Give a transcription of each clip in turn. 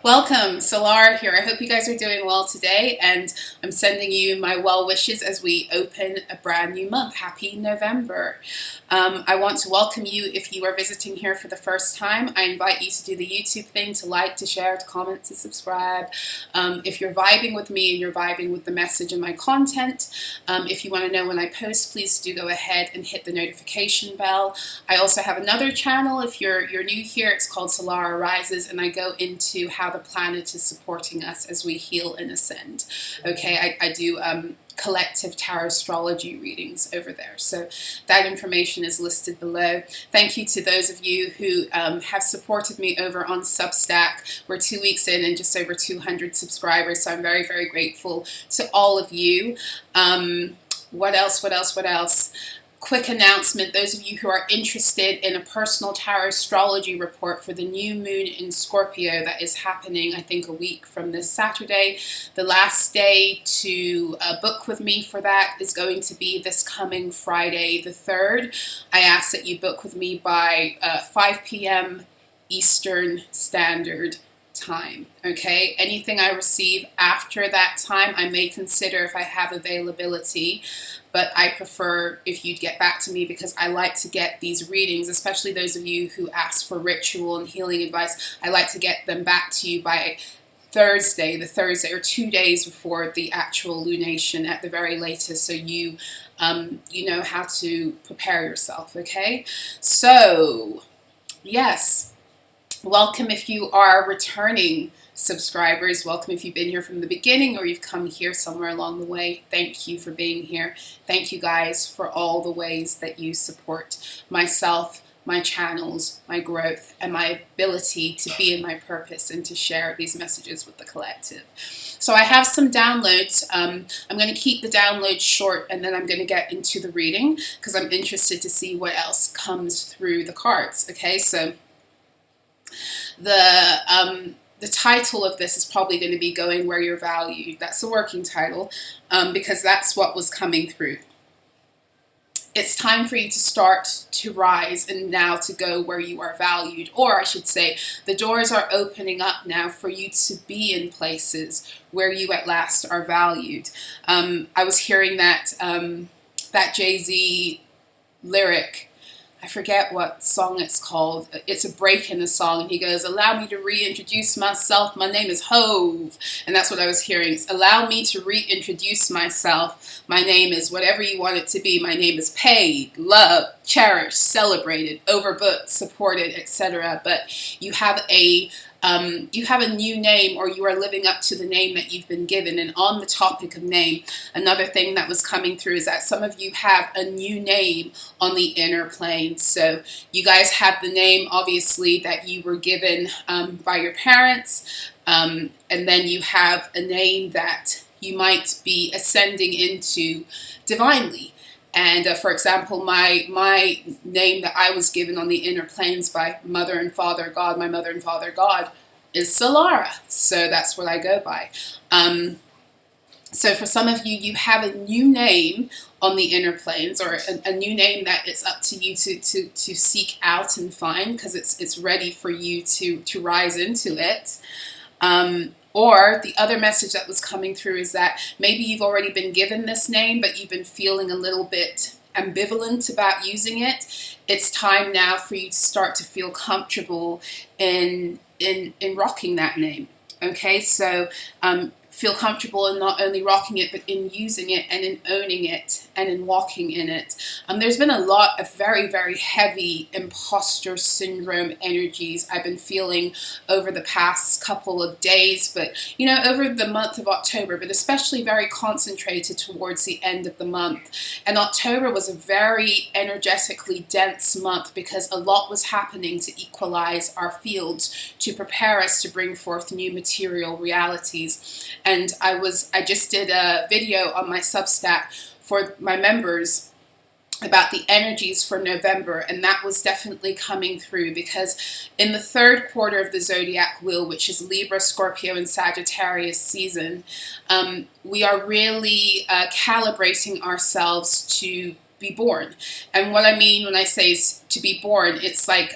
Welcome, Solarah here. I hope you guys are doing well today, and I'm sending you my well wishes as we open a brand new month. Happy November. I want to welcome you if you are visiting here for the first time. I invite you to do the YouTube thing, to like, to share, to comment, to subscribe. If you're vibing with me and you're vibing with the message and my content, if you want to know when I post, please do go ahead and hit the notification bell. I also have another channel. If you're new here, it's called Solarah Rises, and I go into how the planet is supporting us as we heal and ascend. Okay, I do collective tarot astrology readings over there, so that information is listed below. Thank you to those of you who have supported me over on Substack. We're 2 weeks in and just over 200 subscribers, so I'm very, very grateful to all of you. What else? Quick announcement, those of you who are interested in a personal tarot astrology report for the new moon in Scorpio that is happening, I think, a week from this Saturday. The last day to book with me for that is going to be this coming Friday the 3rd. I ask that you book with me by 5 p.m. Eastern Standard Time. Okay, anything I receive after that time I may consider if I have availability, but I prefer if you'd get back to me, because I like to get these readings, especially those of you who ask for ritual and healing advice, I like to get them back to you by Thursday, or 2 days before the actual lunation at the very latest, so you know how to prepare yourself. Okay, so yes, welcome if you are returning subscribers. Welcome if you've been here from the beginning or you've come here somewhere along the way. Thank you for being here. Thank you guys for all the ways that you support myself, my channels, my growth, and my ability to be in my purpose and to share these messages with the collective. So I have some downloads. I'm going to keep the downloads short, and then I'm going to get into the reading because I'm interested to see what else comes through the cards. Okay, so the title of this is probably going to be Going Where You're Valued. That's the working title, because that's what was coming through. It's time for you to start to rise and now to go where you are valued. Or I should say, the doors are opening up now for you to be in places where you at last are valued. I was hearing that Jay-Z lyric, I forget what song it's called. It's a break in the song, and he goes, "Allow me to reintroduce myself. My name is Hove." And that's what I was hearing. It's, allow me to reintroduce myself. My name is whatever you want it to be. My name is paid, loved, cherished, celebrated, overbooked, supported, etc. But you have a new name, or you are living up to the name that you've been given. And on the topic of name, another thing that was coming through is that some of you have a new name on the inner plane. So you guys have the name, obviously, that you were given by your parents, and then you have a name that you might be ascending into divinely. And for example, my name that I was given on the inner planes by Mother and Father God, my Mother and Father God, is Solarah. So that's what I go by. So for some of you, you have a new name on the inner planes, or a new name that it's up to you to seek out and find, because it's ready for you to rise into it. Or the other message that was coming through is that maybe you've already been given this name, but you've been feeling a little bit ambivalent about using it. It's time now for you to start to feel comfortable in rocking that name. Okay, so feel comfortable in not only rocking it, but in using it and in owning it and in walking in it. There's been a lot of very, very heavy imposter syndrome energies I've been feeling over the past couple of days, but you know, over the month of October, but especially very concentrated towards the end of the month. And October was a very energetically dense month because a lot was happening to equalize our fields, to prepare us to bring forth new material realities. And I just did a video on my Substack for my members about the energies for November, and that was definitely coming through, because in the third quarter of the zodiac wheel, which is Libra, Scorpio, and Sagittarius season, we are really calibrating ourselves to be born. And what I mean when I say to be born, it's like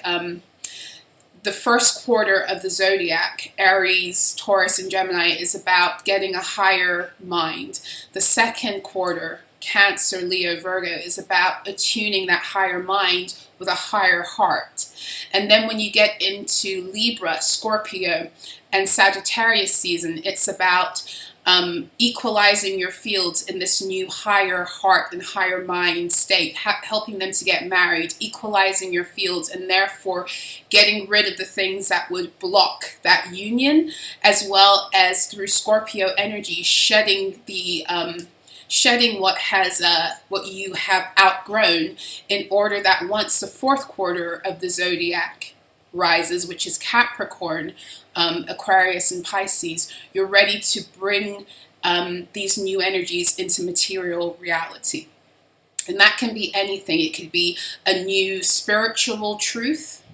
the first quarter of the zodiac, Aries, Taurus, and Gemini, is about getting a higher mind. The second quarter, Cancer, Leo, Virgo, is about attuning that higher mind with a higher heart. And then when you get into Libra, Scorpio, and Sagittarius season, it's about equalizing your fields in this new higher heart and higher mind state, helping them to get married, equalizing your fields, and therefore getting rid of the things that would block that union, as well as through Scorpio energy, shedding the shedding what you have outgrown, in order that once the fourth quarter of the zodiac rises, which is Capricorn, Aquarius, and Pisces, you're ready to bring these new energies into material reality. And that can be anything. It could be a new spiritual truth,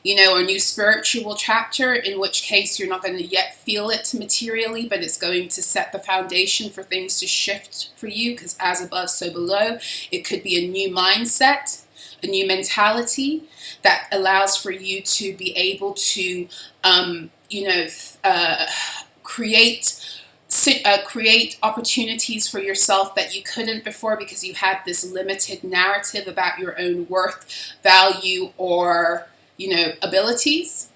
a new spiritual chapter, in which case you're not going to yet feel it materially, but it's going to set the foundation for things to shift for you, because as above, so below. It could be a new mindset, a new mentality that allows for you to be able to, create opportunities for yourself that you couldn't before, because you had this limited narrative about your own worth, value, or abilities.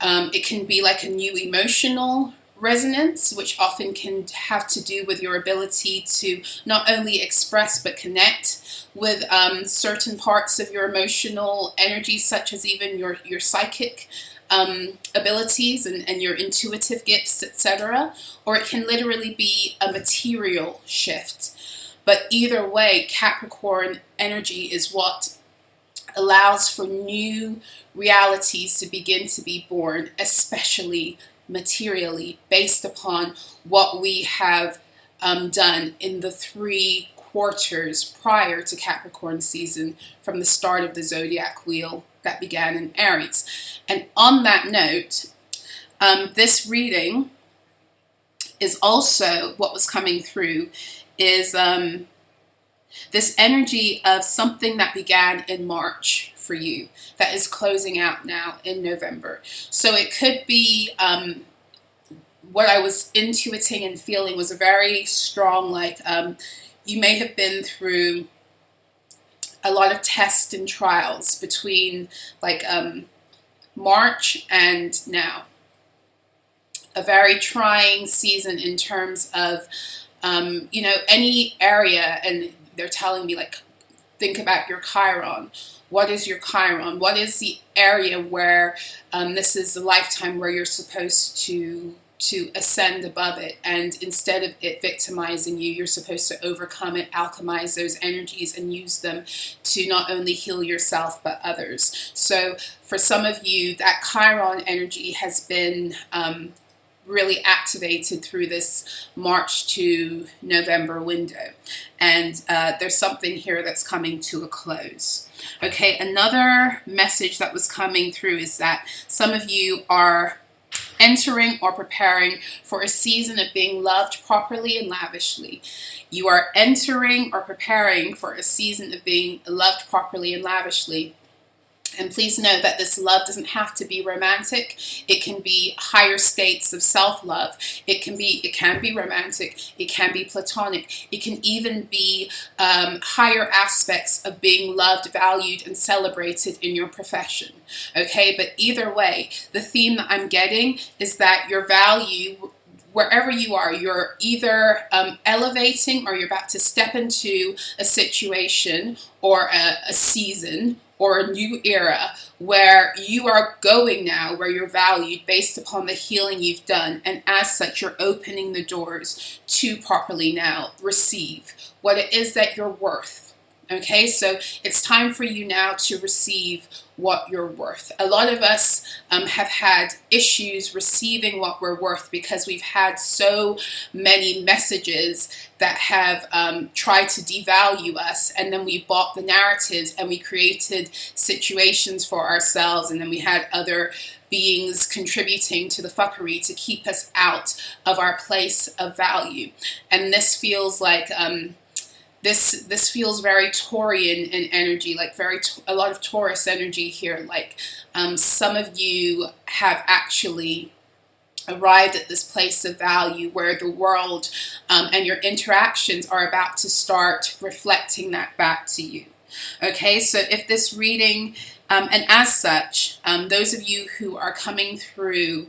It can be like a new emotional resonance, which often can have to do with your ability to not only express but connect with certain parts of your emotional energy, such as even your psychic abilities and your intuitive gifts, etc. Or it can literally be a material shift. But either way, Capricorn energy is what allows for new realities to begin to be born, especially materially, based upon what we have done in the 3 quarters prior to Capricorn season, from the start of the zodiac wheel that began in Aries. And on that note, this reading is also what was coming through is this energy of something that began in March for you that is closing out now in November. So it could be what I was intuiting and feeling was a very strong, you may have been through a lot of tests and trials between March and now. A very trying season in terms of, any area, and they're telling me, think about your Chiron. What is your Chiron? What is the area where this is the lifetime where you're supposed to ascend above it, and instead of it victimizing you, you're supposed to overcome it, alchemize those energies, and use them to not only heal yourself but others. So for some of you, that Chiron energy has been really activated through this March to November window, and there's something here that's coming to a close. Okay, another message that was coming through is that some of you are entering or preparing for a season of being loved properly and lavishly. You are entering or preparing for a season of being loved properly and lavishly. And please know that this love doesn't have to be romantic. It can be higher states of self-love. It can be romantic. It can be platonic. It can even be higher aspects of being loved, valued, and celebrated in your profession. Okay, but either way, the theme that I'm getting is that your value, wherever you are, you're either elevating, or you're about to step into a situation or a season or a new era where you are going now, where you're valued based upon the healing you've done. And as such, you're opening the doors to properly now receive what it is that you're worth. Okay, so it's time for you now to receive what you're worth. A lot of us have had issues receiving what we're worth because we've had so many messages that have tried to devalue us, and then we bought the narratives and we created situations for ourselves, and then we had other beings contributing to the fuckery to keep us out of our place of value. And this feels like this feels very Taurian in energy, like a lot of Taurus energy here. Like some of you have actually arrived at this place of value where the world and your interactions are about to start reflecting that back to you. Okay, so if this reading, and as such, those of you who are coming through,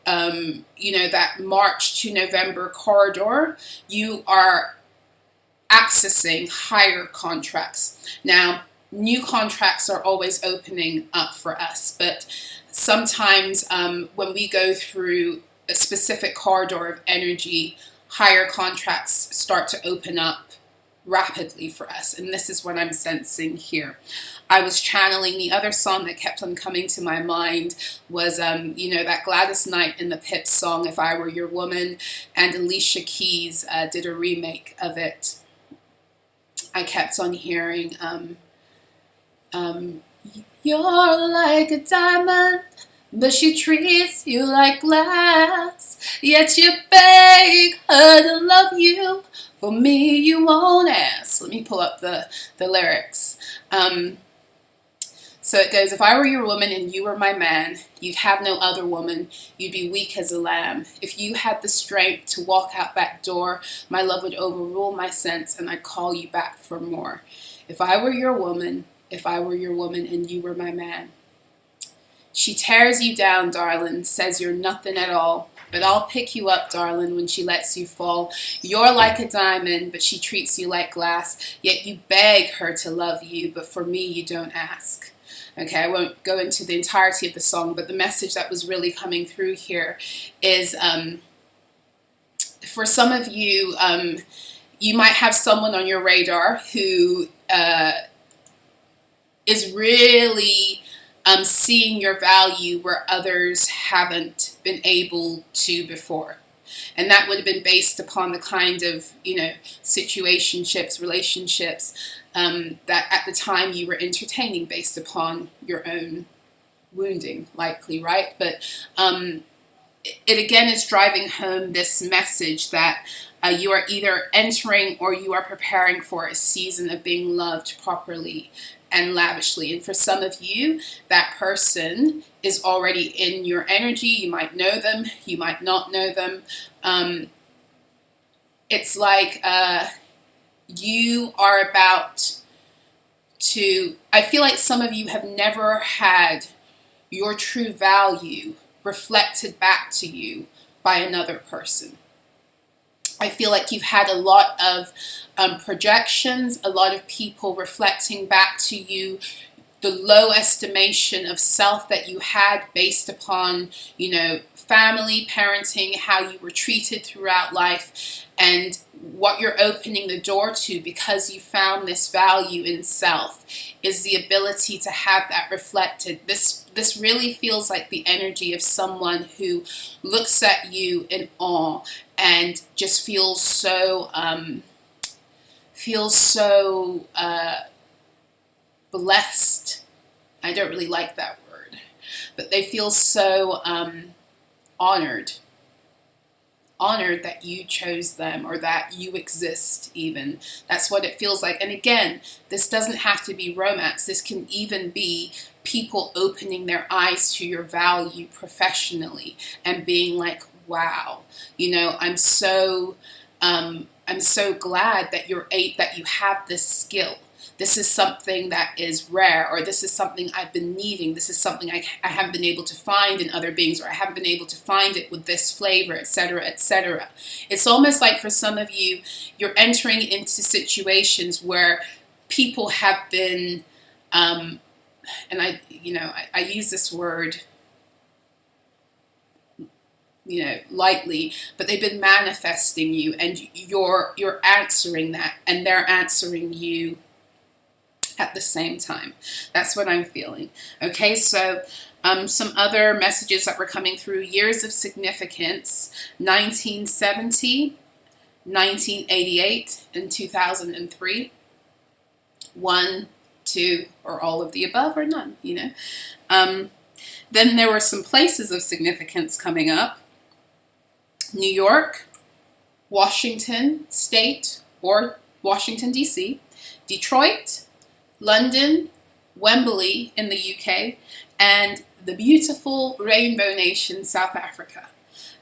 that March to November corridor, you are accessing higher contracts. Now, new contracts are always opening up for us, but sometimes when we go through a specific corridor of energy, higher contracts start to open up rapidly for us. And this is what I'm sensing here. I was channeling, the other song that kept on coming to my mind was, that Gladys Knight in the Pips song, If I Were Your Woman, and Alicia Keys did a remake of it. I kept on hearing, you're like a diamond, but she treats you like glass, yet you beg her to love you. For me, you won't ask. Let me pull up the lyrics. So it goes, if I were your woman and you were my man, you'd have no other woman. You'd be weak as a lamb. If you had the strength to walk out that door, my love would overrule my sense and I'd call you back for more. If I were your woman and you were my man. She tears you down, darling, says you're nothing at all. But I'll pick you up, darling, when she lets you fall. You're like a diamond, but she treats you like glass. Yet you beg her to love you, but for me, you don't ask. Okay, I won't go into the entirety of the song, but the message that was really coming through here is, for some of you, you might have someone on your radar who is really seeing your value where others haven't been able to before. And that would have been based upon the kind of, situationships, relationships that at the time you were entertaining based upon your own wounding, likely, right? But it again is driving home this message that you are either entering or you are preparing for a season of being loved properly and lavishly. And for some of you, that person is already in your energy. You might know them, you might not know them. It's like you are about to, I feel like some of you have never had your true value reflected back to you by another person. I feel like you've had a lot of projections, a lot of people reflecting back to you the low estimation of self that you had based upon, family, parenting, how you were treated throughout life, and what you're opening the door to because you found this value in self is the ability to have that reflected. This really feels like the energy of someone who looks at you in awe and just feels so blessed. I don't really like that word, but they feel so honored that you chose them or that you exist even. That's what it feels like. And again, this doesn't have to be romance. This can even be people opening their eyes to your value professionally and being like, wow, I'm so glad that that you have this skill. This is something that is rare, or this is something I've been needing. This is something I haven't been able to find in other beings, or I haven't been able to find it with this flavor, etc., etc. It's almost like for some of you, you're entering into situations where people have been, and I use this word, lightly, but they've been manifesting you, and you're answering that, and they're answering you at the same time. That's what I'm feeling. Okay, so some other messages that were coming through: years of significance, 1970, 1988, and 2003. 1, 2, or all of the above, or none, Then there were some places of significance coming up: New York, Washington State, or Washington, D.C., Detroit, London, Wembley in the UK, and the beautiful Rainbow Nation, South Africa.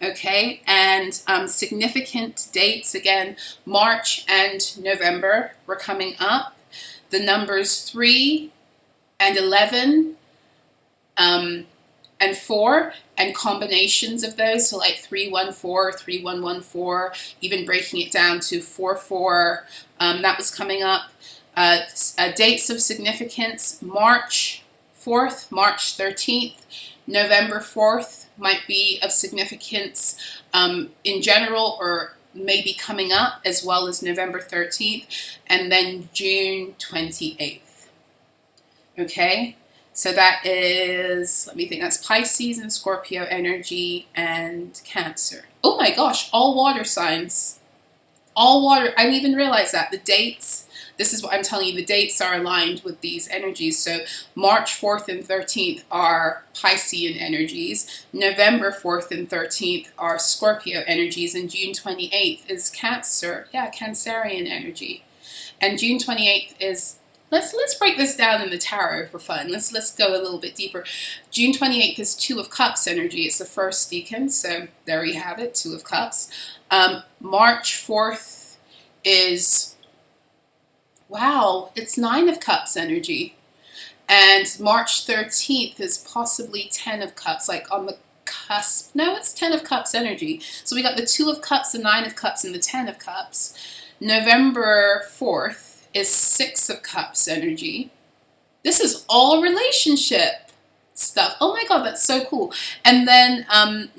Okay, and significant dates, again, March and November were coming up. The numbers 3 and 11 and 4, and combinations of those, so like 314, 3114, even breaking it down to 44, that was coming up. Dates of significance, March 4th, March 13th, November 4th might be of significance in general, or maybe coming up, as well as November 13th, and then June 28th. Okay, so that is, let me think, that's Pisces and Scorpio energy and Cancer. Oh my gosh, all water signs. All water, I didn't even realize that. The dates, this is what I'm telling you, the dates are aligned with these energies. So March 4th and 13th are Piscean energies. November 4th and 13th are Scorpio energies. And June 28th is Cancer. Yeah, Cancerian energy. And June 28th is, let's break this down in the tarot for fun. Let's go a little bit deeper. June 28th is Two of Cups energy. It's the first decan. So there you have it, Two of Cups. March 4th is, wow, it's Nine of Cups energy. And March 13th is possibly 10 of Cups, like on the cusp. No, it's 10 of Cups energy. So we got the Two of Cups, the Nine of Cups, and the 10 of Cups. November 4th is Six of Cups energy. This is all relationship stuff. Oh my God, that's so cool. And then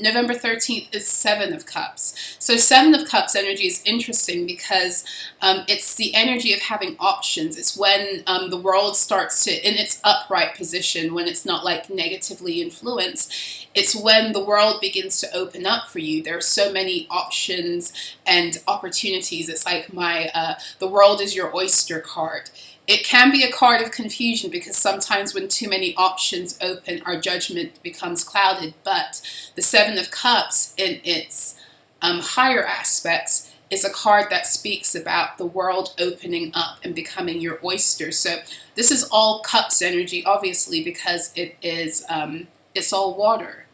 November 13th is Seven of Cups. So Seven of Cups energy is interesting because it's the energy of having options. It's when the world starts to, in its upright position, when it's not like negatively influenced, it's when the world begins to open up for you. There are so many options and opportunities. It's like the world is your oyster card. It can be a card of confusion because sometimes when too many options open, our judgment becomes clouded. But the Seven of Cups in its higher aspects is a card that speaks about the world opening up and becoming your oyster. So this is all cups energy, obviously, because it is it's all water.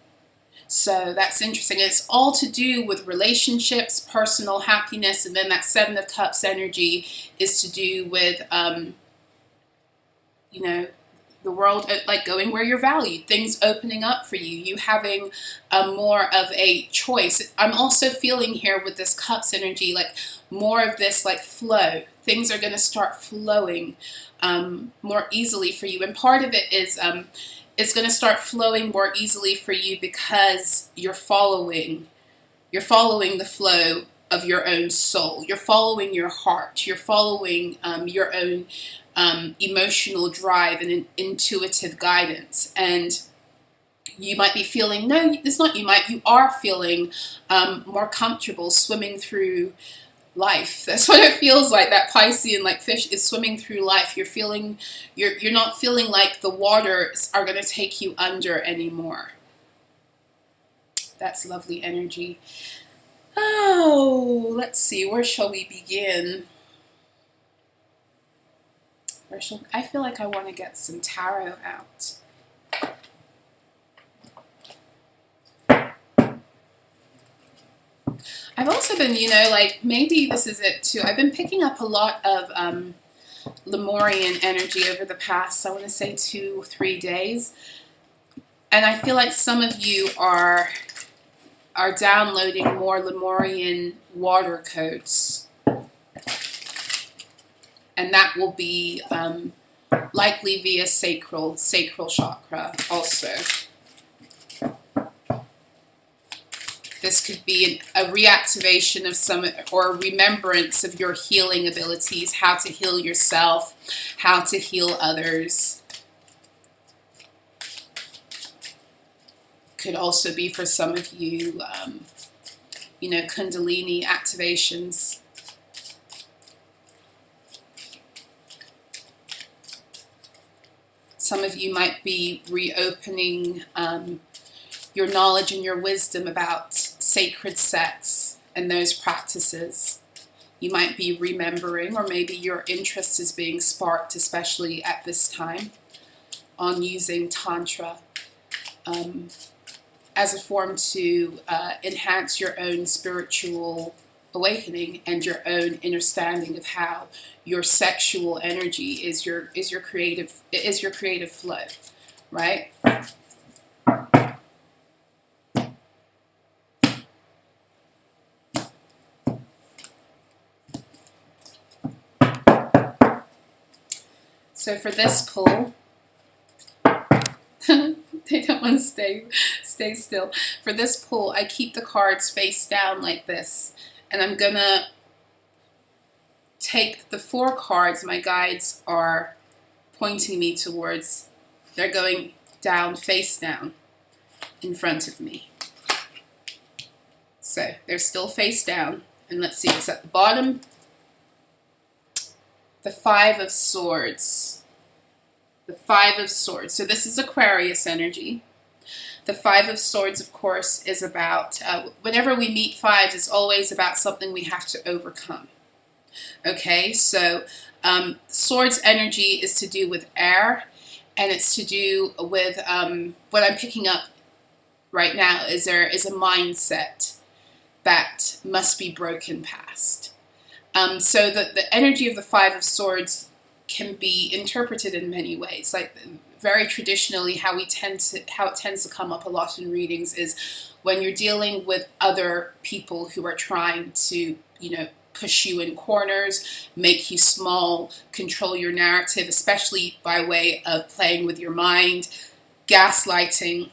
So that's interesting. It's all to do with relationships, personal happiness, and then that Seven of Cups energy is to do with you know, the world, like going where you're valued, things opening up for you, you having more of a choice. I'm also feeling here with this Cups energy, like more of this like flow. Things are going to start flowing more easily for you. And part of it is it's going to start flowing more easily for you because you're following the flow of your own soul. You're following your heart. You're following your own emotional drive and intuitive guidance. And you might be feeling, no, it's not you might, you are feeling more comfortable swimming through life. That's what it feels like. That Piscean like fish is swimming through life. You're feeling, you're not feeling like the waters are going to take you under anymore. That's lovely energy. Oh, let's see, where shall we begin? I feel like I want to get some tarot out. I've also been, like maybe this is it too. I've been picking up a lot of Lemurian energy over the past, I want to say 2-3 days. And I feel like some of you are downloading more Lemurian water codes. And that will be likely via sacral chakra also. This could be a reactivation of some, or a remembrance of your healing abilities, how to heal yourself, how to heal others. Could also be for some of you, Kundalini activations. Some of you might be reopening your knowledge and your wisdom about sacred sex and those practices. You might be remembering, or maybe your interest is being sparked, especially at this time, on using Tantra as a form to enhance your own spiritual awakening and your own understanding of how your sexual energy is your creative flow, right? So for this pull, they don't want to stay still. For this pull, I keep the cards face down like this, and I'm gonna take the 4 cards my guides are pointing me towards. They're going down, face down, in front of me. So they're still face down, and let's see what's at the bottom. The 5 of Swords. The 5 of Swords. So this is Aquarius energy. The 5 of Swords, of course, is about, whenever we meet 5s, it's always about something we have to overcome. Okay, so Swords energy is to do with air, and it's to do with, what I'm picking up right now is there is a mindset that must be broken past. So the energy of the 5 of Swords can be interpreted in many ways. Like very traditionally, how it tends to come up a lot in readings is when you're dealing with other people who are trying to, push you in corners, make you small, control your narrative, especially by way of playing with your mind, gaslighting,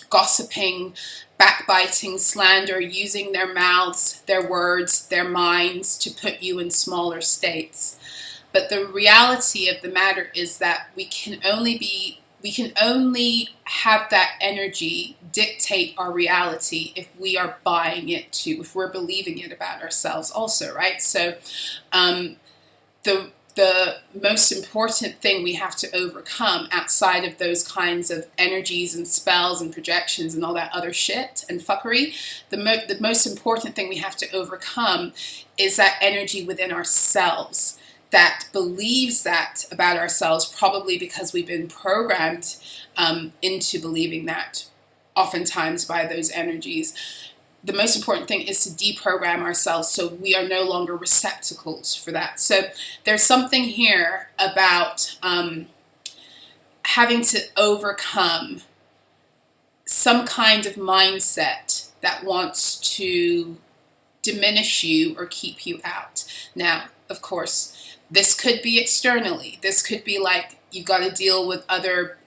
gossiping, backbiting, slander, using their mouths, their words, their minds to put you in smaller states. But the reality of the matter is that we can only have that energy dictate our reality if we are buying it too, if we're believing it about ourselves also, right? So the most important thing we have to overcome outside of those kinds of energies and spells and projections and all that other shit and fuckery, the most important thing we have to overcome is that energy within ourselves that believes that about ourselves, probably because we've been programmed into believing that oftentimes by those energies. The most important thing is to deprogram ourselves so we are no longer receptacles for that. So there's something here about having to overcome some kind of mindset that wants to diminish you or keep you out. Now, of course, this could be externally. This could be like you've got to deal with other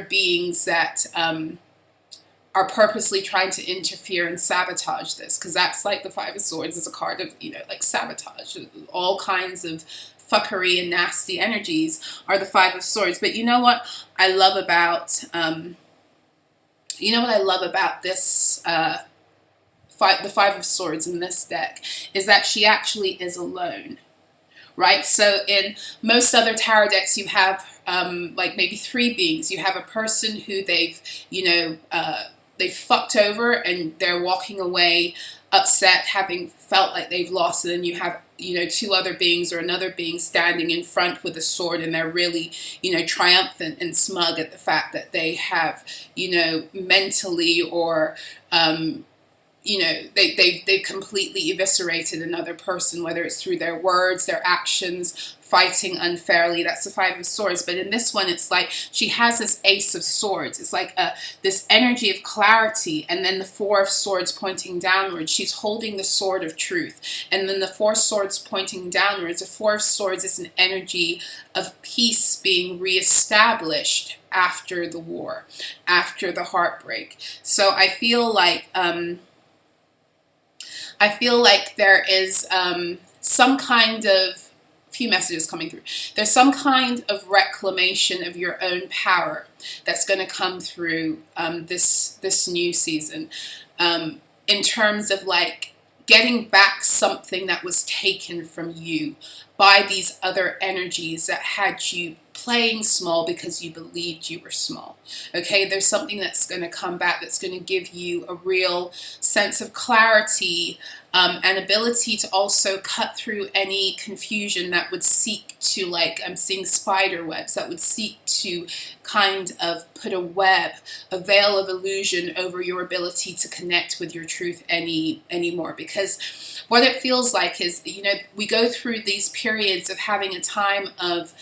beings that are purposely trying to interfere and sabotage this, because that's like the 5 of Swords is a card of, like sabotage. All kinds of fuckery and nasty energies are the 5 of Swords. But you know what I love about, this, the 5 of Swords in this deck is that she actually is alone. Right? So in most other tarot decks, you have like maybe 3 beings. You have a person who they've fucked over and they're walking away upset, having felt like they've lost. And then you have, 2 other beings or another being standing in front with a sword, and they're really, triumphant and smug at the fact that they have, mentally or, they've completely eviscerated another person, whether it's through their words, their actions, fighting unfairly. That's the 5 of Swords. But in this one, it's like she has this Ace of Swords. It's like this energy of clarity, and then the 4 of Swords pointing downwards. She's holding the sword of truth. And then the 4 swords pointing downwards. The 4 of Swords is an energy of peace being reestablished after the war, after the heartbreak. So I feel like there is some kind of, few messages coming through. There's some kind of reclamation of your own power that's going to come through this new season, in terms of like getting back something that was taken from you by these other energies that had you playing small because you believed you were small. Okay, there's something that's going to come back that's going to give you a real sense of clarity and ability to also cut through any confusion that would seek to, like, I'm seeing spider webs, that would seek to kind of put a web, a veil of illusion over your ability to connect with your truth anymore. Because what it feels like is, you know, we go through these periods of having a time of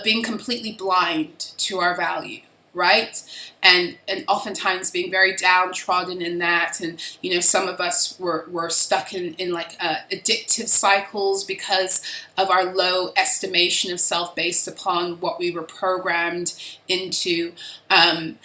being completely blind to our value, right? And oftentimes being very downtrodden in that. And, you know, some of us were stuck in like addictive cycles because of our low estimation of self based upon what we were programmed into. And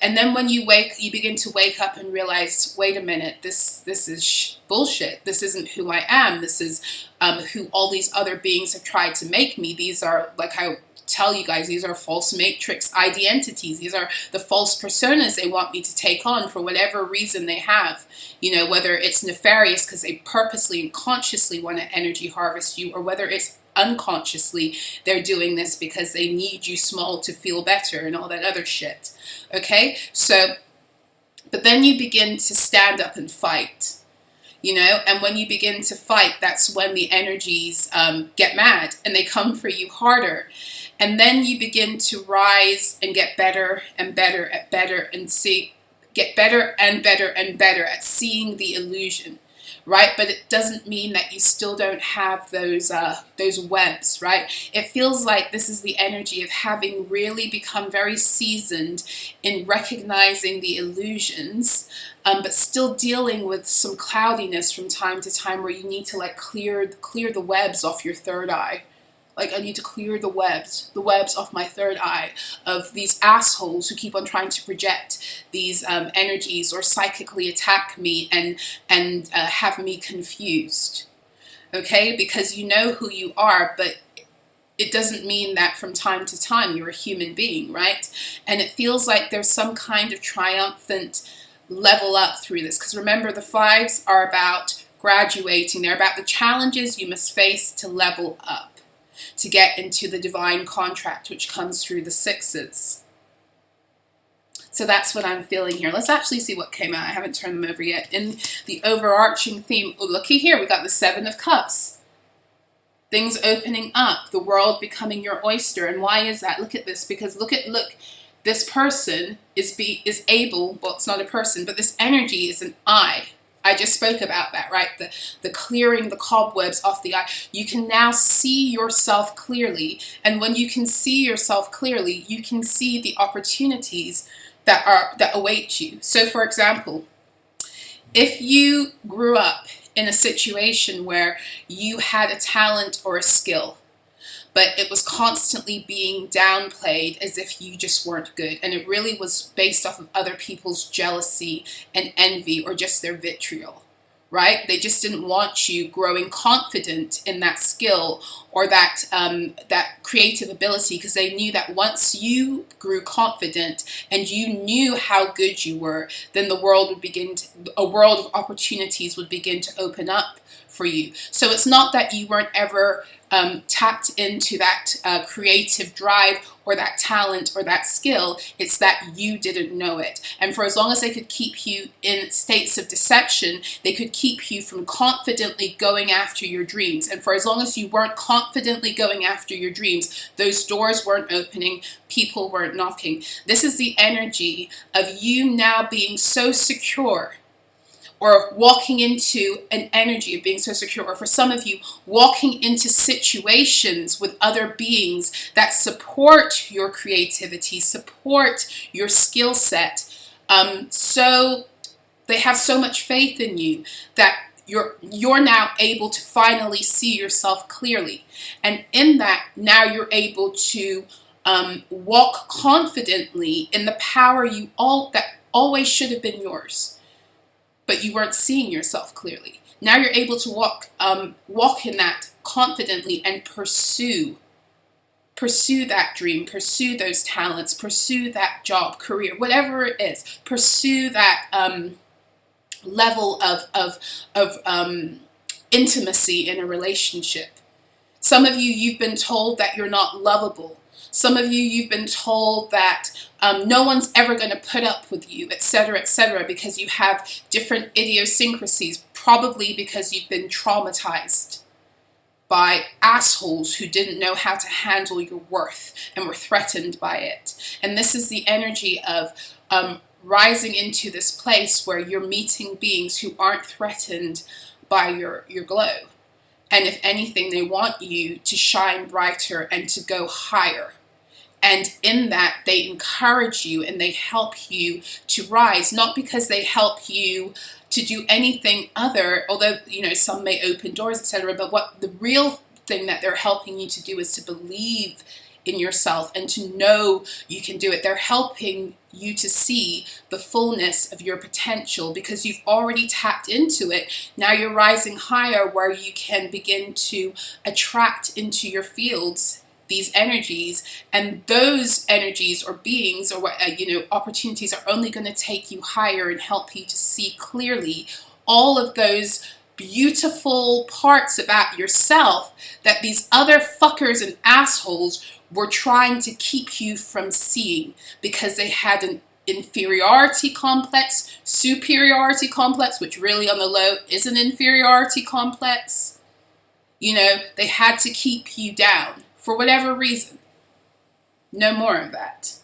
then when you begin to wake up and realize, wait a minute, this is bullshit. This isn't who I am. This is who all these other beings have tried to make me. These are, like I tell you guys, these are false matrix identities. These are the false personas they want me to take on for whatever reason they have. You know, whether it's nefarious because they purposely and consciously want to energy harvest you, or whether it's unconsciously they're doing this because they need you small to feel better and all that other shit. Okay, so, but then you begin to stand up and fight. You know, and when you begin to fight, that's when the energies get mad and they come for you harder. And then you begin to rise and get better and better at better and get better and better and better at seeing the illusion, right? But it doesn't mean that you still don't have those webs, right? It feels like this is the energy of having really become very seasoned in recognizing the illusions, but still dealing with some cloudiness from time to time where you need to, like, clear the webs off your third eye. Like, I need to clear the webs off my third eye of these assholes who keep on trying to project these energies or psychically attack me and have me confused. Okay, because you know who you are, but it doesn't mean that from time to time you're a human being, right? And it feels like there's some kind of triumphant level up through this. Because remember, the fives are about graduating. They're about the challenges you must face to level up, to get into the divine contract, which comes through the sixes. So that's what I'm feeling here. Let's actually see what came out. I haven't turned them over yet. In the overarching theme, oh, looky here, we got the Seven of Cups. Things opening up, the world becoming your oyster. And why is that? Look at this, because look, this person is able, well, it's not a person, but this energy is an I. I just spoke about that, right? The clearing the cobwebs off the eye. You can now see yourself clearly. And when you can see yourself clearly, you can see the opportunities that await you. So for example, if you grew up in a situation where you had a talent or a skill, but it was constantly being downplayed as if you just weren't good, and it really was based off of other people's jealousy and envy or just their vitriol, right? They just didn't want you growing confident in that skill or that creative ability, because they knew that once you grew confident and you knew how good you were, then a world of opportunities would begin to open up for you. So it's not that you weren't ever tapped into that creative drive or that talent or that skill. It's that you didn't know it. And for as long as they could keep you in states of deception, they could keep you from confidently going after your dreams. And for as long as you weren't confidently going after your dreams, those doors weren't opening, people weren't knocking. This is the energy of you now being so secure, or walking into an energy of being so secure, or for some of you, walking into situations with other beings that support your creativity, support your skill set. So they have so much faith in you that you're now able to finally see yourself clearly. And in that, now you're able to walk confidently in the power that always should have been yours, but you weren't seeing yourself clearly. Now you're able to walk in that confidently and pursue that dream, pursue those talents, pursue that job, career, whatever it is. Pursue that level of intimacy in a relationship. Some of you, you've been told that you're not lovable. Some of you, you've been told that no one's ever going to put up with you, etc., because you have different idiosyncrasies, probably because you've been traumatized by assholes who didn't know how to handle your worth and were threatened by it. And this is the energy of rising into this place where you're meeting beings who aren't threatened by your glow. And if anything, they want you to shine brighter and to go higher. And in that, they encourage you and they help you to rise, not because they help you to do anything other, although, you know, some may open doors, etc. But what the real thing that they're helping you to do is to believe in yourself and to know you can do it. They're helping you to see the fullness of your potential because you've already tapped into it. Now you're rising higher where you can begin to attract into your fields these energies, and those energies or beings or opportunities are only going to take you higher and help you to see clearly all of those beautiful parts about yourself that these other fuckers and assholes were trying to keep you from seeing because they had an inferiority complex, superiority complex, which really on the low is an inferiority complex. You know, they had to keep you down for whatever reason. No more of that.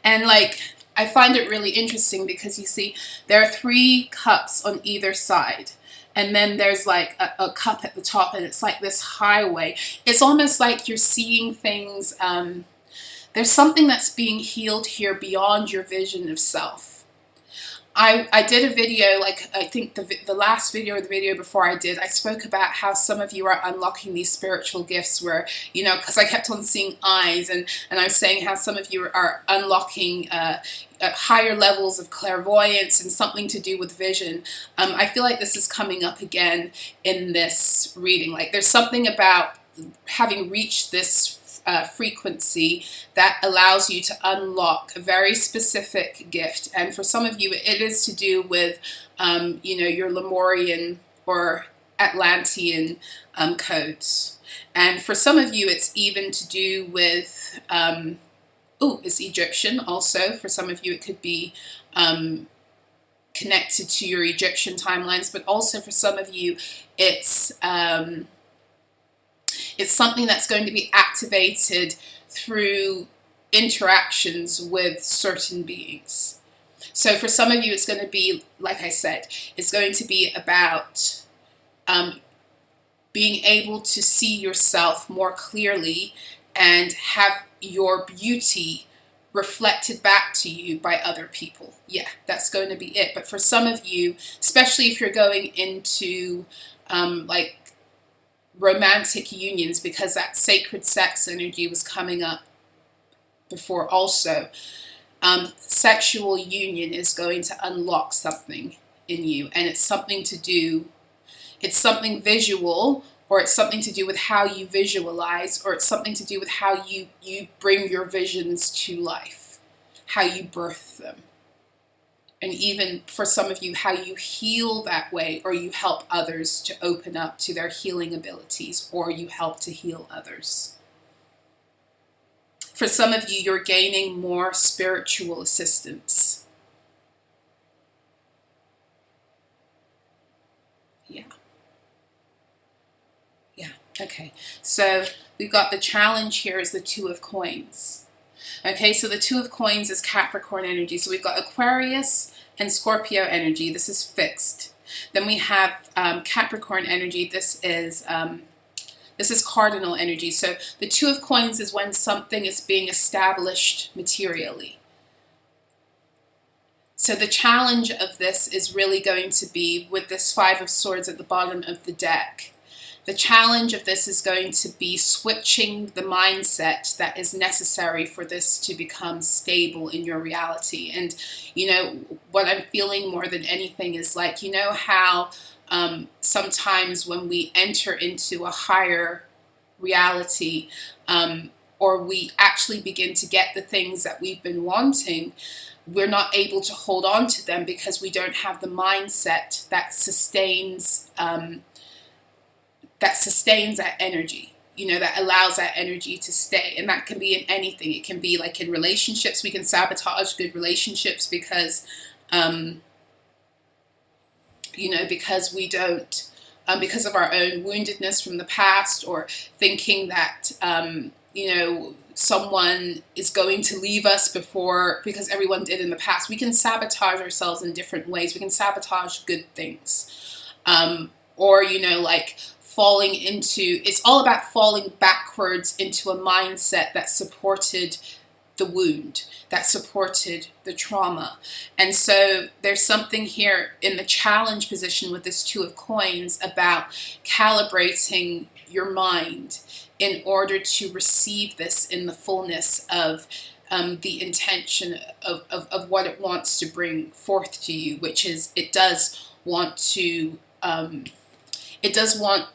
And I find it really interesting because you see there are 3 cups on either side. And then there's a cup at the top, and it's like this highway. It's almost like you're seeing things. There's something that's being healed here beyond your vision of self. I did a video, I think the last video or the video before I spoke about how some of you are unlocking these spiritual gifts where, you know, because I kept on seeing eyes, and I was saying how some of you are unlocking higher levels of clairvoyance and something to do with vision. I feel like this is coming up again in this reading. There's something about having reached this frequency that allows you to unlock a very specific gift. And for some of you, it is to do with, your Lemurian or Atlantean codes. And for some of you, it's even to do with, it's Egyptian also. For some of you, it could be connected to your Egyptian timelines, but also for some of you, it's something that's going to be activated through interactions with certain beings. So for some of you, it's going to be, like I said, it's going to be about being able to see yourself more clearly and have your beauty reflected back to you by other people. Yeah, that's going to be it. But for some of you, especially if you're going into romantic unions, because that sacred sex energy was coming up before also, sexual union is going to unlock something in you, and it's something visual, or it's something to do with how you visualize, or it's something to do with how you bring your visions to life, how you birth them. And even for some of you, how you heal that way, or you help others to open up to their healing abilities, or you help to heal others. For some of you, you're gaining more spiritual assistance. Yeah, okay. So we've got the challenge here is the 2 of coins. Okay, so the 2 of coins is Capricorn energy. So we've got Aquarius and Scorpio energy. This is fixed. Then we have Capricorn energy. This is cardinal energy. So the 2 of coins is when something is being established materially. So the challenge of this is really going to be with this 5 of swords at the bottom of the deck. The challenge of this is going to be switching the mindset that is necessary for this to become stable in your reality. And, you know, what I'm feeling more than anything is how sometimes when we enter into a higher reality, or we actually begin to get the things that we've been wanting, we're not able to hold on to them because we don't have the mindset that sustains that energy, that allows that energy to stay. And that can be in anything. It can be like in relationships. We can sabotage good relationships because because we don't, because of our own woundedness from the past, or thinking that, someone is going to leave us because everyone did in the past. We can sabotage ourselves in different ways. We can sabotage good things. Or, falling into, it's all about falling backwards into a mindset that supported the wound, that supported the trauma. And so there's something here in the challenge position with this Two of Coins about calibrating your mind in order to receive this in the fullness of the intention of what it wants to bring forth to you, which is it does want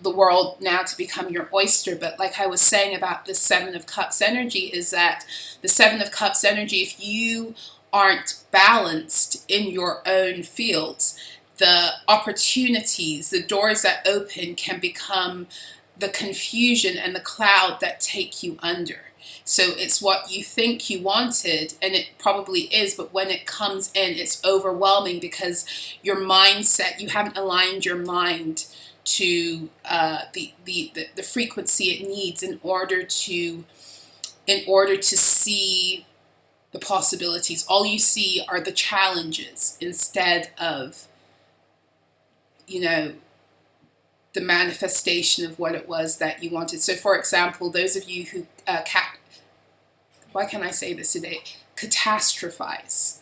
the world now to become your oyster. But like I was saying about the Seven of Cups energy, is that the Seven of Cups energy, if you aren't balanced in your own fields, the opportunities, the doors that open can become the confusion and the cloud that take you under. So it's what you think you wanted, and it probably is, but when it comes in, it's overwhelming because your mindset, you haven't aligned your mind to the frequency it needs in order to see the possibilities. All you see are the challenges instead of the manifestation of what it was that you wanted. So for example, those of you who why can't I say this today? Catastrophize,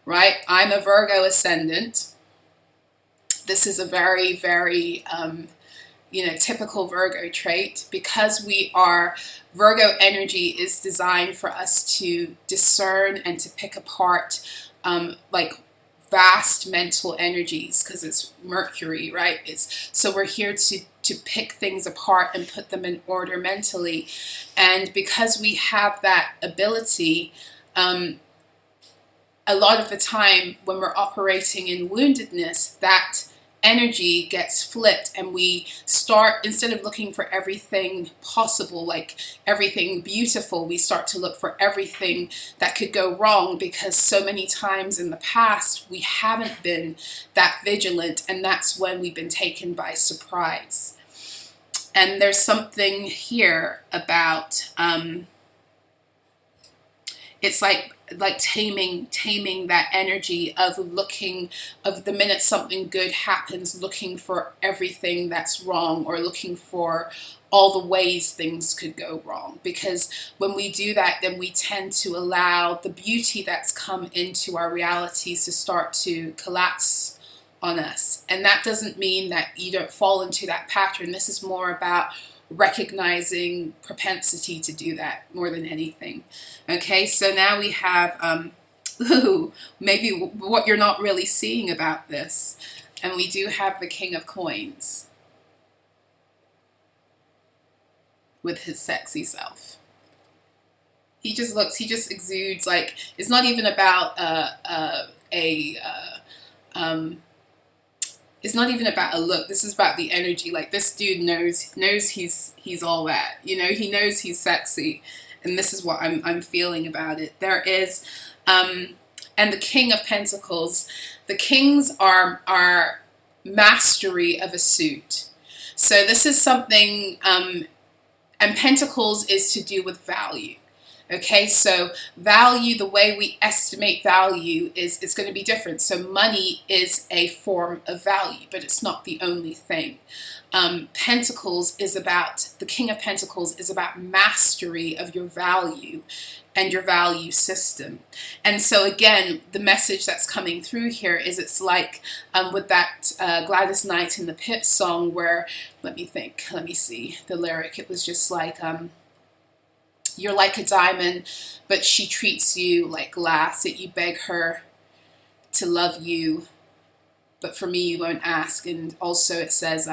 right? I'm a Virgo ascendant. This is a very, very, typical Virgo trait, because Virgo energy is designed for us to discern and to pick apart, vast mental energies, because it's Mercury, right? So we're here to pick things apart and put them in order mentally. And because we have that ability, a lot of the time when we're operating in woundedness, that energy gets flipped, and we start, instead of looking for everything possible, like everything beautiful, we start to look for everything that could go wrong, because so many times in the past we haven't been that vigilant, and that's when we've been taken by surprise. And there's something here about it's like taming that energy of the minute something good happens, looking for everything that's wrong, or looking for all the ways things could go wrong. Because when we do that, then we tend to allow the beauty that's come into our realities to start to collapse on us. And that doesn't mean that you don't fall into that pattern. This is more about recognizing propensity to do that more than anything. Okay, so now we have maybe what you're not really seeing about this. And we do have the King of Coins with his sexy self. He just exudes, like, it's not even about it's not even about a look. This is about the energy. Like, this dude knows he's all that. He knows he's sexy, and this is what I'm feeling about it. There is, and the King of Pentacles. The Kings are mastery of a suit. So this is something, and Pentacles is to do with value. Okay, so value, the way we estimate value is going to be different. So money is a form of value, but it's not the only thing. Pentacles is about, the King of Pentacles is about mastery of your value and your value system. And so again, the message that's coming through here is, it's like with that Gladys Knight in the Pip song, where, let me see the lyric. It was just like, you're like a diamond, but she treats you like glass. That you beg her to love you, but for me you won't ask. And also it says,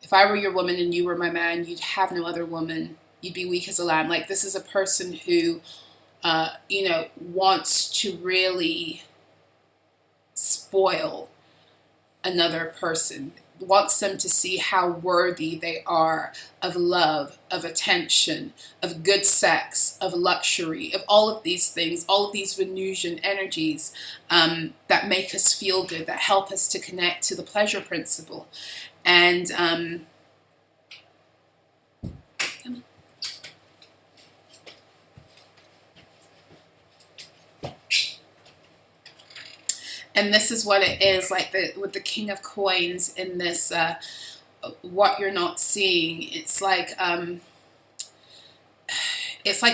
if I were your woman and you were my man, you'd have no other woman You'd be weak as a lamb. Like, this is a person who, you know, wants to really spoil another person, wants them to see how worthy they are of love, of attention, of good sex, of luxury, of all of these things, all of these Venusian energies that make us feel good, that help us to connect to the pleasure principle. And and this is what it is, like with the King of Coins in this, what you're not seeing. It's like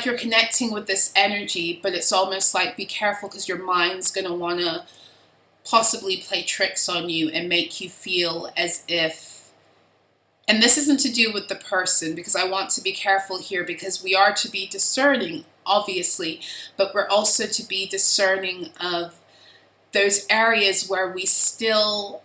you're connecting with this energy, but it's almost like, be careful, because your mind's going to want to possibly play tricks on you and make you feel as if, and this isn't to do with the person, because I want to be careful here, because we are to be discerning, obviously, but we're also to be discerning of those areas where we still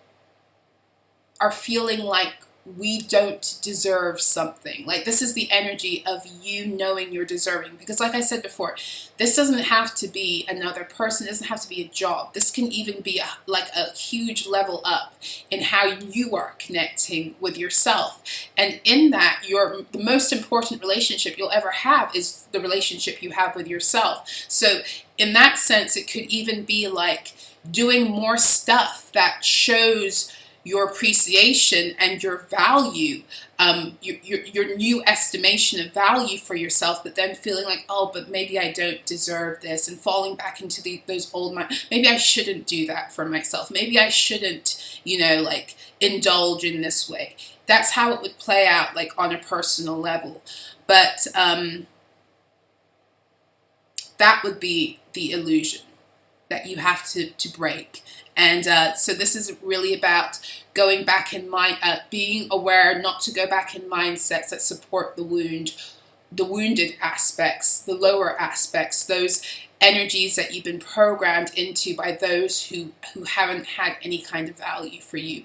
are feeling like we don't deserve something. Like, this is the energy of you knowing you're deserving. Because like I said before, this doesn't have to be another person. It doesn't have to be a job. This can even be like a huge level up in how you are connecting with yourself. And in that, the most important relationship you'll ever have is the relationship you have with yourself. So in that sense, it could even be like doing more stuff that shows your appreciation and your value, your new estimation of value for yourself, but then feeling like, oh, but maybe I don't deserve this, and falling back into those old minds. Maybe I shouldn't do that for myself. Maybe I shouldn't, you know, like, indulge in this way. That's how it would play out, like, on a personal level. But that would be the illusion that you have to break. And so this is really about going back in mind, being aware not to go back in mindsets that support the wound, the wounded aspects, the lower aspects, those energies that you've been programmed into by those who haven't had any kind of value for you.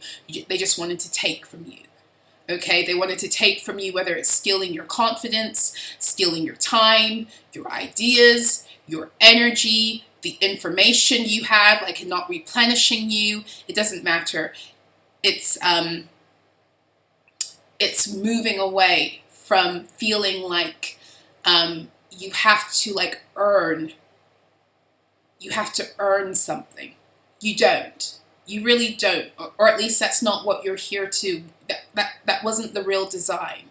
They just wanted to take from you. Okay, they wanted to take from you, whether it's stealing your confidence, stealing your time, your ideas, your energy, the information you have, like, and not replenishing you. It doesn't matter. It's moving away from feeling like you have to, like, earn. You have to earn something. You don't. You really don't. Or at least that's not what you're here to. That wasn't the real design.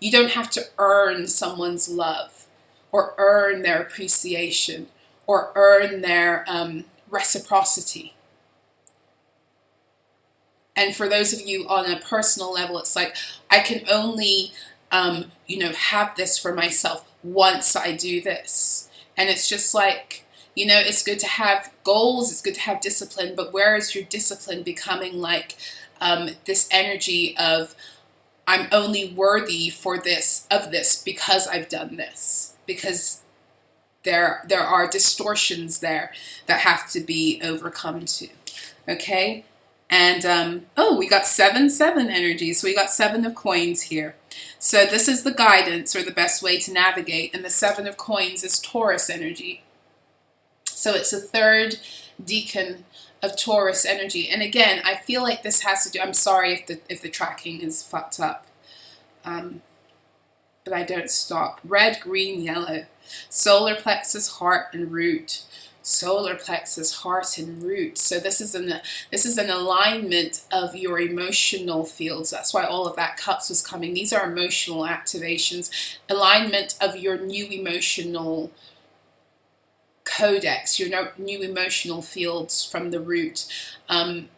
You don't have to earn someone's love, or earn their appreciation, or earn their reciprocity. And for those of you on a personal level, it's like, I can only, you know, have this for myself once I do this. And it's just like, you know, it's good to have goals, it's good to have discipline, but where is your discipline becoming like this energy of, I'm only worthy for this, of this, because I've done this, because there are distortions there that have to be overcome too. Okay, and oh, we got 7/7 energy, so we got 7 of coins here. So this is the guidance, or the best way to navigate, and the 7 of coins is Taurus energy. So it's a third decan of Taurus energy. And again, I feel like this has to do, I'm sorry if the tracking is fucked up, but I don't stop. Red, green, yellow. Solar plexus, heart, and root. Solar plexus, heart, and root. So this is an alignment of your emotional fields. That's why all of that cuts was coming. These are emotional activations. Alignment of your new emotional codex, your new emotional fields from the root.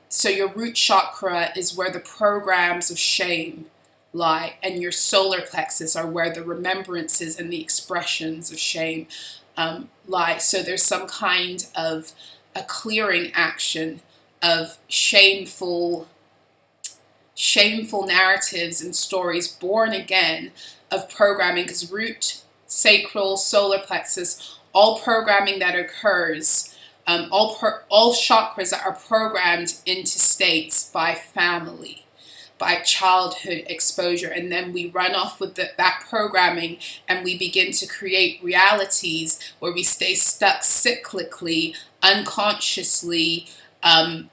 So your root chakra is where the programs of shame lie, and your solar plexus are where the remembrances and the expressions of shame lie. So there's some kind of a clearing action of shameful narratives and stories born again of programming, because root, sacral, solar plexus, all programming that occurs, all chakras that are programmed into states by family, by childhood exposure, and then we run off with that programming, and we begin to create realities where we stay stuck cyclically, unconsciously,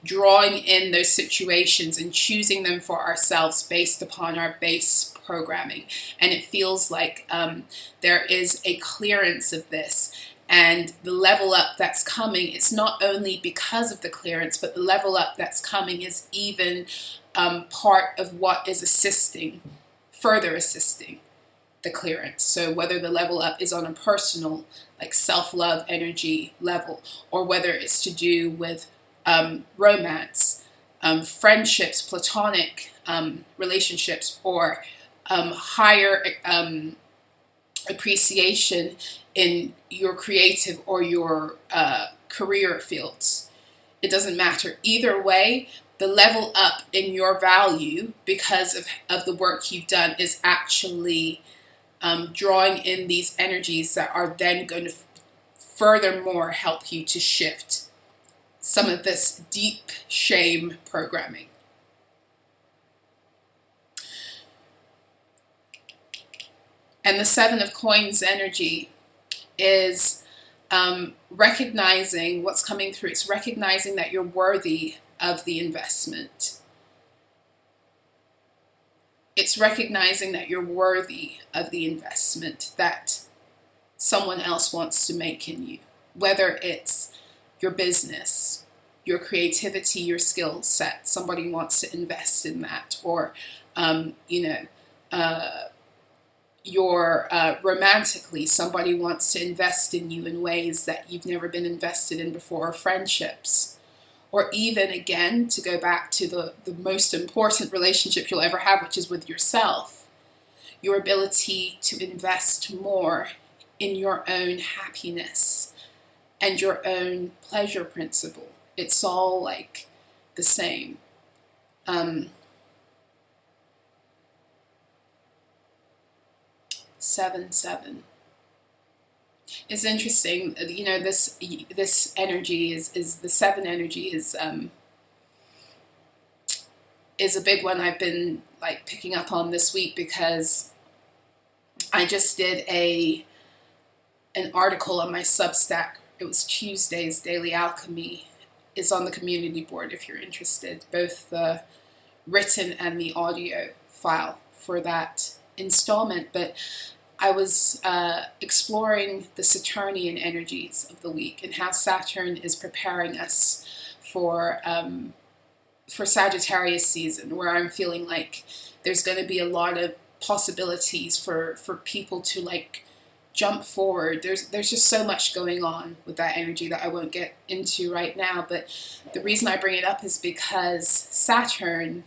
drawing in those situations and choosing them for ourselves based upon our base programming. And it feels like there is a clearance of this. And the level up that's coming, it's not only because of the clearance, but the level up that's coming is even part of what is further assisting the clearance. So whether the level up is on a personal, like self-love energy level, or whether it's to do with romance, friendships, platonic relationships, or higher appreciation in your creative or your career fields. It doesn't matter. Either way, the level up in your value because of the work you've done is actually drawing in these energies that are then going to furthermore help you to shift some of this deep shame programming. And the Seven of Coins energy is recognizing what's coming through. It's recognizing that you're worthy of the investment. It's recognizing that you're worthy of the investment that someone else wants to make in you, whether it's your business, your creativity, your skill set. Somebody wants to invest in that, or your romantically, somebody wants to invest in you in ways that you've never been invested in before, or friendships. Or even, again, to go back to the most important relationship you'll ever have, which is with yourself, your ability to invest more in your own happiness and your own pleasure principle. It's all like the same. 7-7. It's interesting, you know, this energy is the 7 energy is a big one I've been like picking up on this week, because I just did an article on my Substack. It was Tuesday's Daily Alchemy. It's on the community board if you're interested, both the written and the audio file for that installment. But I was exploring the Saturnian energies of the week and how Saturn is preparing us for Sagittarius season, where I'm feeling like there's going to be a lot of possibilities for people to like jump forward. There's just so much going on with that energy that I won't get into right now. But the reason I bring it up is because Saturn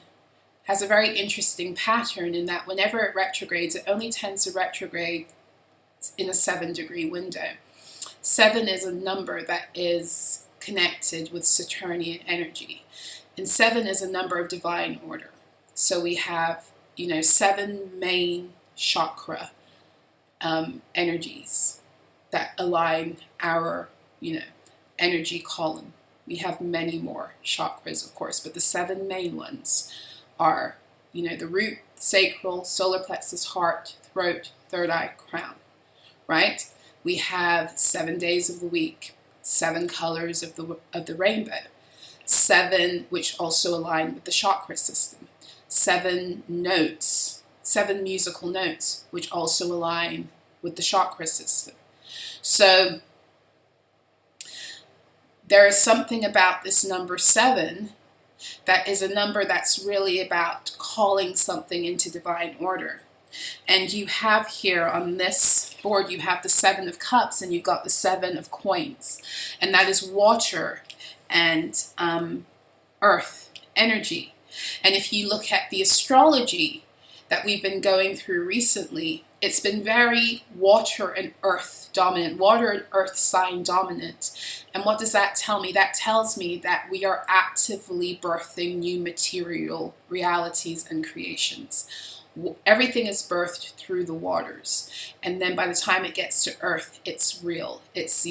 has a very interesting pattern in that whenever it retrogrades, it only tends to retrograde in a 7-degree window. 7 is a number that is connected with Saturnian energy. And 7 is a number of divine order. So we have, 7 main chakra energies that align our, energy column. We have many more chakras, of course, but the 7 main ones are, the root, sacral, solar plexus, heart, throat, third eye, crown, right? We have 7 days of the week, 7 colors of the rainbow, 7 which also align with the chakra system, 7 notes, 7 musical notes which also align with the chakra system. So there is something about this number 7 that is a number that's really about calling something into divine order. And you have here on this board, you have the 7 of cups and you've got the 7 of coins. And that is water and earth energy. And if you look at the astrology that we've been going through recently, it's been very water and earth dominant, water and earth sign dominant. And what does that tell me? That tells me that we are actively birthing new material realities and creations. Everything is birthed through the waters. And then by the time it gets to earth, it's real. It's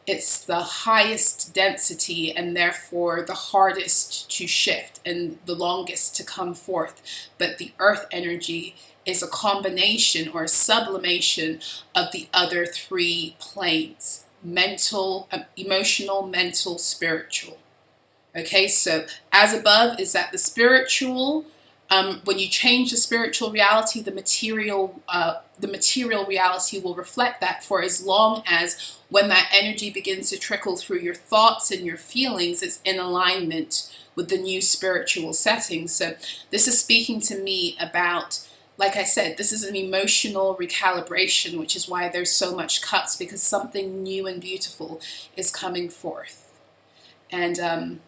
it's the highest density and therefore the hardest to shift and the longest to come forth. But the earth energy is a combination or a sublimation of the other three planes: mental, emotional, mental, spiritual. Okay, so as above is that the spiritual, when you change the spiritual reality, the material reality will reflect that for as long as when that energy begins to trickle through your thoughts and your feelings, it's in alignment with the new spiritual setting. So this is speaking to me about, like I said, this is an emotional recalibration, which is why there's so much cuts, because something new and beautiful is coming forth. And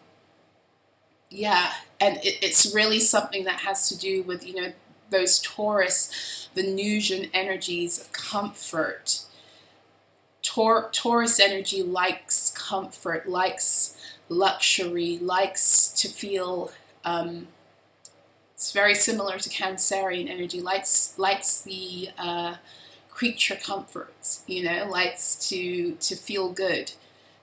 yeah, and it's really something that has to do with, you know, those Taurus, Venusian energies of comfort. Taurus energy likes comfort, likes luxury, likes to feel, it's very similar to Cancerian energy, likes the creature comforts, you know, likes to feel good.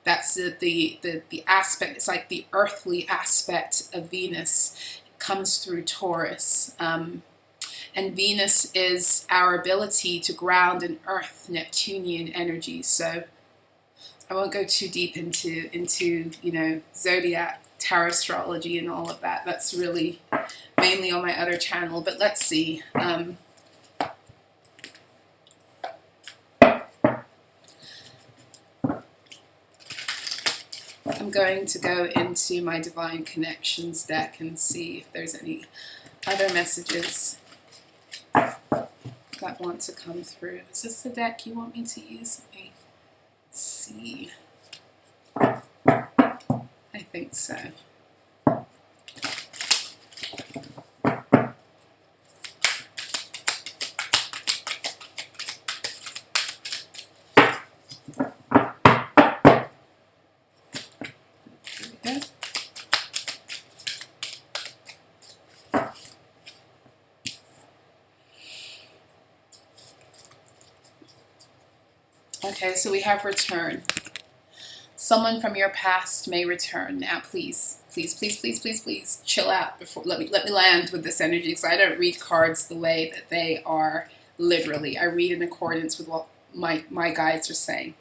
That's the aspect. It's like the earthly aspect of Venus. It comes through Taurus. And Venus is our ability to ground in earth, Neptunian energy. So I won't go too deep into you know, zodiac, tarot astrology and all of that. That's really mainly on my other channel. But let's see. I'm going to go into my Divine Connections deck and see if there's any other messages that want to come through. Is this the deck you want me to use? Let me see. I think so. Okay, so we have return. Someone from your past may return. Now, please, please, please, please, please, please, chill out before. Let me land with this energy, because I don't read cards the way that they are literally. I read in accordance with what my guides are saying.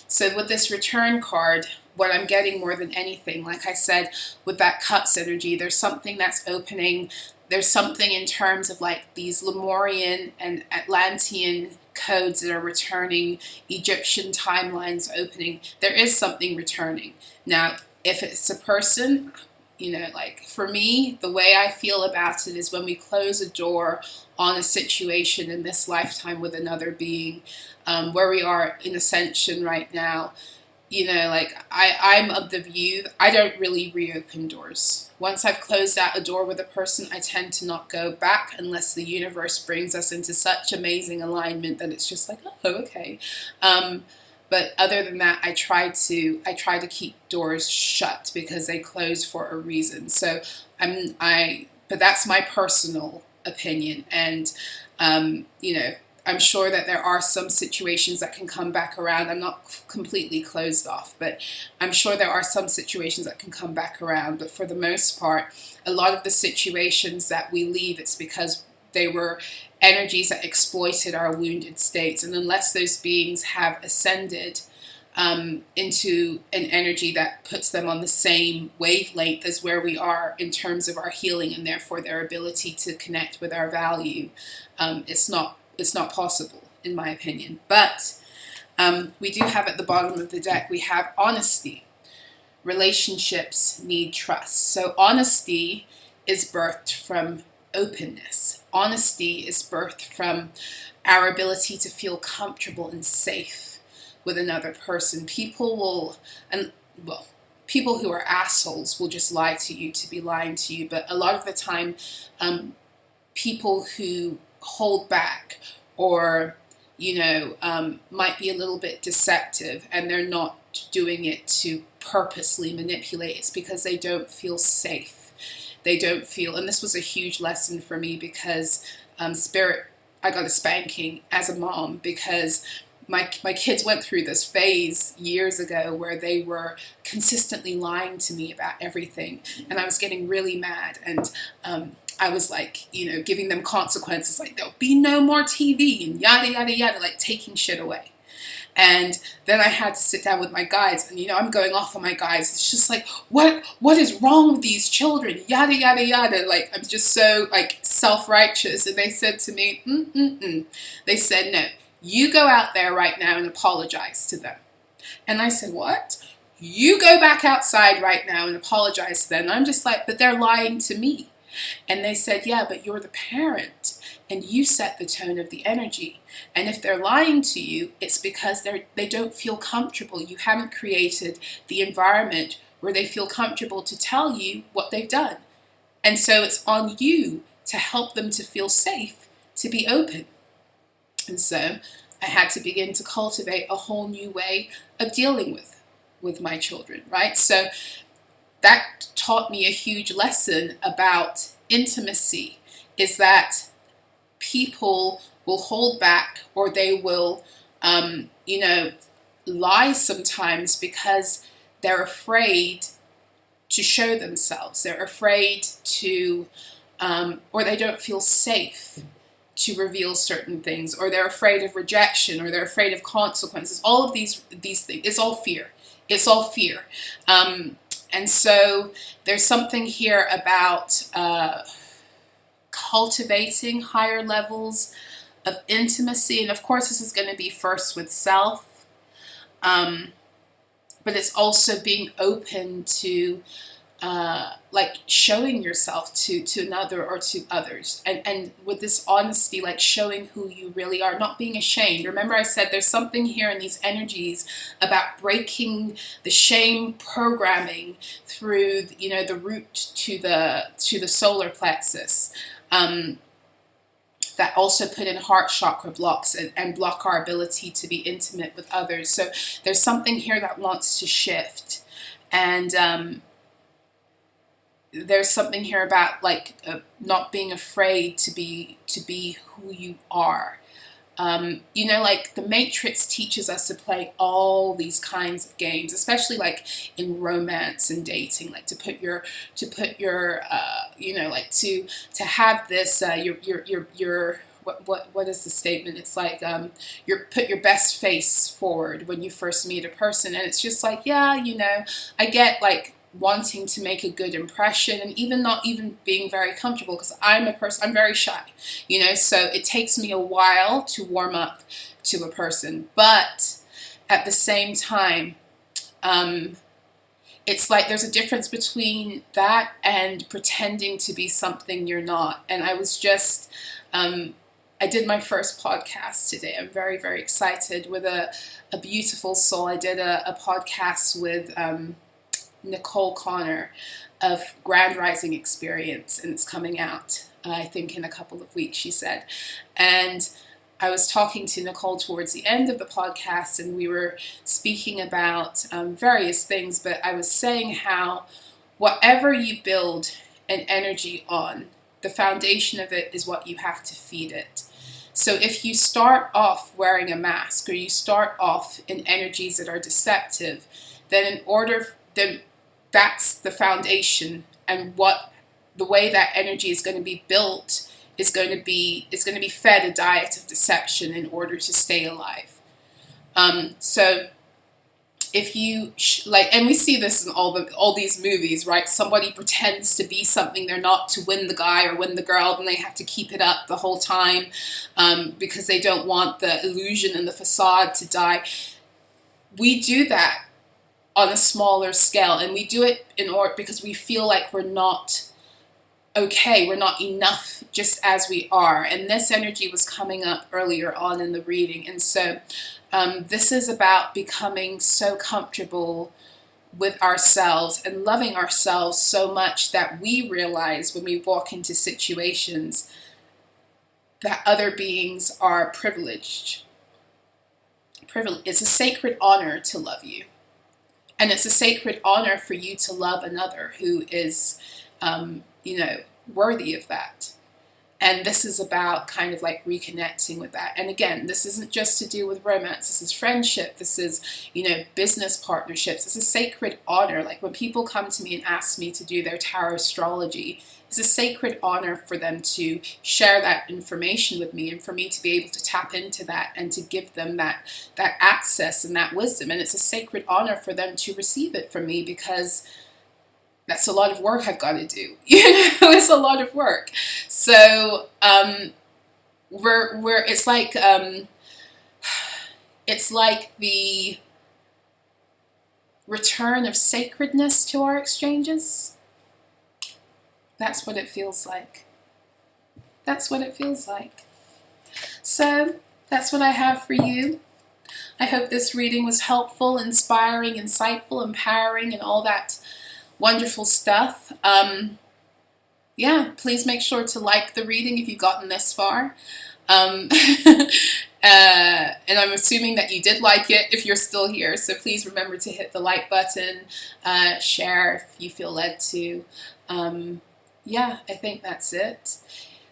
So with this return card, what I'm getting more than anything, like I said, with that cups energy, there's something that's opening. There's something in terms of like these Lemurian and Atlantean codes that are returning, Egyptian timelines opening. There is something returning. Now, if it's a person, you know, like for me, the way I feel about it is when we close a door on a situation in this lifetime with another being, where we are in ascension right now, you know, like I'm of the view that I don't really reopen doors. Once I've closed out a door with a person, I tend to not go back unless the universe brings us into such amazing alignment that it's just like, oh, okay. But other than that, I try to keep doors shut because they close for a reason. So but that's my personal opinion. And, you know, I'm sure that there are some situations that can come back around. I'm not completely closed off, but I'm sure there are some situations that can come back around. But for the most part, a lot of the situations that we leave, it's because they were energies that exploited our wounded states. And unless those beings have ascended into an energy that puts them on the same wavelength as where we are in terms of our healing and therefore their ability to connect with our value, it's not possible, in my opinion. But we do have at the bottom of the deck, we have honesty. Relationships need trust. So honesty is birthed from openness. Honesty is birthed from our ability to feel comfortable and safe with another person. People who are assholes will just lie to you to be lying to you. But a lot of the time, people who hold back or, you know, might be a little bit deceptive, and they're not doing it to purposely manipulate. It's because they don't feel safe. They don't feel, and this was a huge lesson for me because I got a spanking as a mom because my kids went through this phase years ago where they were consistently lying to me about everything, and I was getting really mad, and I was like, giving them consequences, like there'll be no more TV and yada yada yada, like taking shit away. And then I had to sit down with my guides, and I'm going off on my guides. It's just like, what is wrong with these children? Yada yada yada. Like, I'm just so like self-righteous. And they said to me, They said, no, you go out there right now and apologize to them. And I said, what? You go back outside right now and apologize to them. And I'm just like, but they're lying to me. And they said, yeah, but you're the parent and you set the tone of the energy. And if they're lying to you, it's because they don't feel comfortable. You haven't created the environment where they feel comfortable to tell you what they've done. And so it's on you to help them to feel safe, to be open. And so I had to begin to cultivate a whole new way of dealing with my children, right? So that taught me a huge lesson about intimacy, is that people will hold back, or they will, lie sometimes because they're afraid to show themselves. They're afraid to, or they don't feel safe to reveal certain things, or they're afraid of rejection, or they're afraid of consequences. All of these things, it's all fear. It's all fear. And so there's something here about cultivating higher levels of intimacy. And of course, this is going to be first with self. But it's also being open to like showing yourself to another or to others. And with this honesty, like showing who you really are, not being ashamed. Remember I said there's something here in these energies about breaking the shame programming through, the root to the solar plexus. That also put in heart chakra blocks and block our ability to be intimate with others. So there's something here that wants to shift. And there's something here about like not being afraid to be who you are. Like the Matrix teaches us to play all these kinds of games, especially like in romance and dating, like to put your like to have this your what is the statement? It's like put your best face forward when you first meet a person, and it's just like, yeah, I get like wanting to make a good impression, and even not even being very comfortable, because I'm very shy, so it takes me a while to warm up to a person. But at the same time, it's like there's a difference between that and pretending to be something you're not. And I was just I did my first podcast today. I'm very, very excited, with a beautiful soul. I did a podcast with Nicole Connor of Grand Rising Experience, and it's coming out I think in a couple of weeks, she said. And I was talking to Nicole towards the end of the podcast, and we were speaking about various things, but I was saying how whatever you build an energy on, the foundation of it is what you have to feed it. So if you start off wearing a mask, or you start off in energies that are deceptive, then that's the foundation, and the way that energy is going to be built is going to be fed a diet of deception in order to stay alive. So if you and we see this in all these movies, right? Somebody pretends to be something they're not to win the guy or win the girl, and they have to keep it up the whole time because they don't want the illusion and the facade to die. We do that on a smaller scale, and we do it because we feel like we're not okay, we're not enough just as we are. And this energy was coming up earlier on in the reading. And so this is about becoming so comfortable with ourselves and loving ourselves so much that we realize when we walk into situations that other beings are privileged. It's a sacred honor to love you. And it's a sacred honor for you to love another who is, worthy of that. And this is about kind of like reconnecting with that. And again, this isn't just to do with romance. This is friendship. This is, you know, business partnerships. It's a sacred honor. Like when people come to me and ask me to do their tarot astrology, it's a sacred honor for them to share that information with me and for me to be able to tap into that and to give them that access and that wisdom. And it's a sacred honor for them to receive it from me, because that's a lot of work I've got to do. You know, it's a lot of work. So it's like the return of sacredness to our exchanges. That's what it feels like. That's what it feels like. So that's what I have for you. I hope this reading was helpful, inspiring, insightful, empowering, and all that wonderful stuff. Yeah, please make sure to like the reading if you've gotten this far. And I'm assuming that you did like it if you're still here. So please remember to hit the like button, share if you feel led to. Yeah, I think that's it.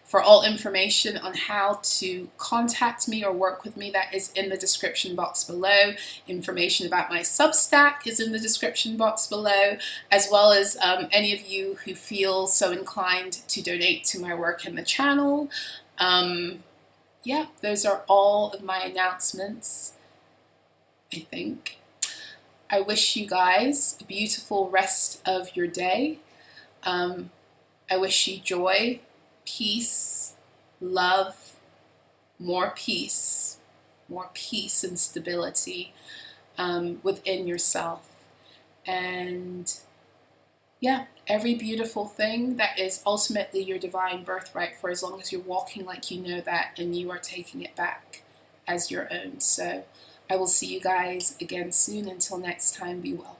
For all information on how to contact me or work with me, that is in the description box below. Information about my Substack is in the description box below, as well as any of you who feel so inclined to donate to my work in the channel. Yeah, those are all of my announcements, I think. I wish you guys a beautiful rest of your day. I wish you joy, peace, love, more peace and stability within yourself. And yeah, every beautiful thing that is ultimately your divine birthright, for as long as you're walking like you know that and you are taking it back as your own. So I will see you guys again soon. Until next time, be well.